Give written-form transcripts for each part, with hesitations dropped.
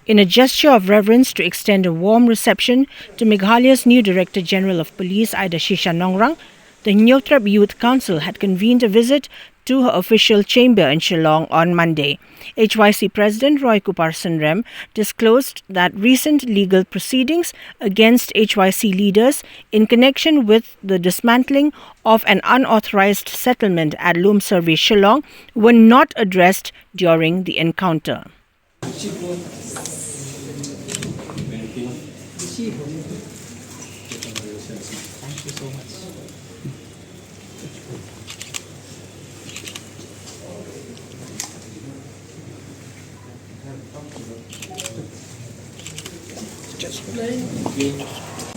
In a gesture of reverence to extend a warm reception to Meghalaya's new Director General of Police, Idashisha Nongrang, the Hynniewtrep Youth Council had convened a visit to her official chamber in Shillong on Monday. HYC President Kupar Synrem disclosed that recent legal proceedings against HYC leaders in connection with the dismantling of an unauthorized settlement at Lum Survey, Shillong, were not addressed during the encounter. Thank you so much.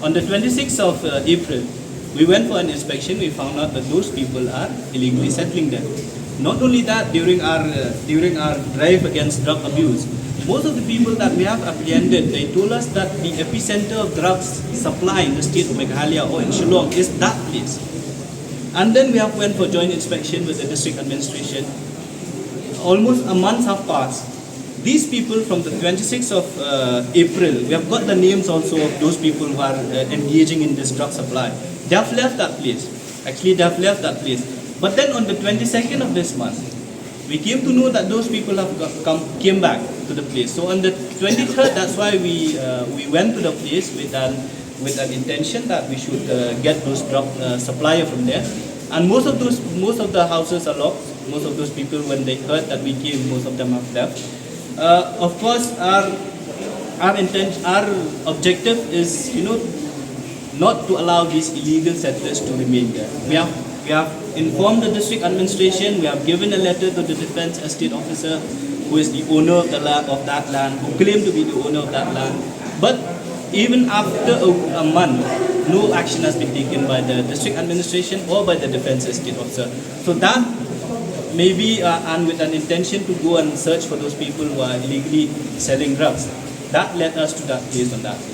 On the 26th of April, we went for an inspection. We found out that those people are illegally settling there. Not only that, during our drive against drug abuse, most of the people that we have apprehended, they told us that the epicenter of drugs supply in the state of Meghalaya or in Shillong is that place. And then we have went for joint inspection with the district administration. Almost a month have passed. These people from the 26th of April, we have got the names also of those people who are engaging in this drug supply. They have left that place. Actually, they have left that place. But then on the 22nd of this month, we came to know that those people have came back to the place. So on the 23rd, that's why we went to the place with an intention that we should get those drug supplier from there. And most of the houses are locked. Most of those people, when they heard that we came, most of them have left. Of course, our objective is, not to allow these illegal settlers to remain there. We have informed the district administration. We have given a letter to the defense estate officer, who is the owner of that land, who claimed to be the owner of that land. But even after a month, no action has been taken by the district administration or by the defense estate officer. So that maybe and with an intention to go and search for those people who are illegally selling drugs. That led us to that place on that day.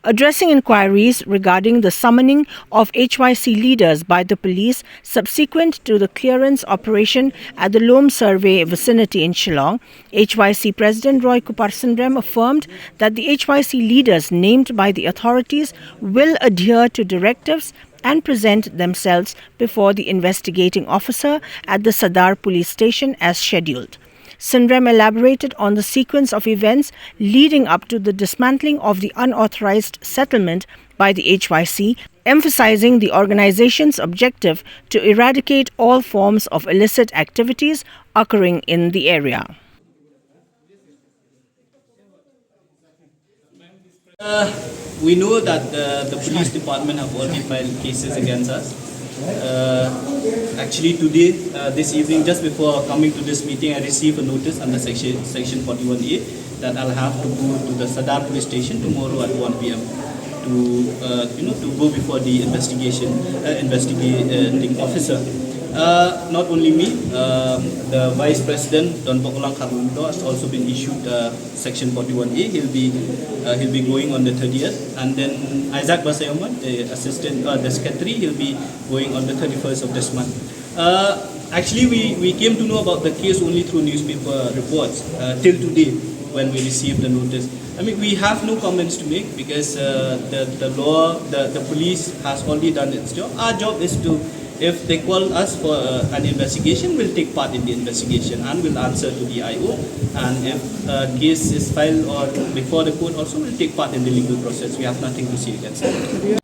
Addressing inquiries regarding the summoning of HYC leaders by the police subsequent to the clearance operation at the Lum Survey vicinity in Shillong, HYC President Kupar Synrem affirmed that the HYC leaders named by the authorities will adhere to directives and present themselves before the investigating officer at the Sadar police station as scheduled. Synrem elaborated on the sequence of events leading up to the dismantling of the unauthorized settlement by the HYC, emphasizing the organization's objective to eradicate all forms of illicit activities occurring in the area. We know that the police department have already filed cases against us. Actually today, this evening, just before coming to this meeting, I received a notice under section 41A that I'll have to go to the Sadar police station tomorrow at 1 p.m. to go before the investigating officer. Not only me, the Vice President Don Bokolang Karunto has also been issued Section 41A. He'll be going on the 30th, and then Isaac Basayoman, the the Secretary, he'll be going on the 31st of this month. Actually, we came to know about the case only through newspaper reports till today when we received the notice. I mean, we have no comments to make because the police has already done its job. Our job is to, if they call us for an investigation, we'll take part in the investigation and we'll answer to the IO. And if a case is filed or before the court also, we'll take part in the legal process. We have nothing to say against it.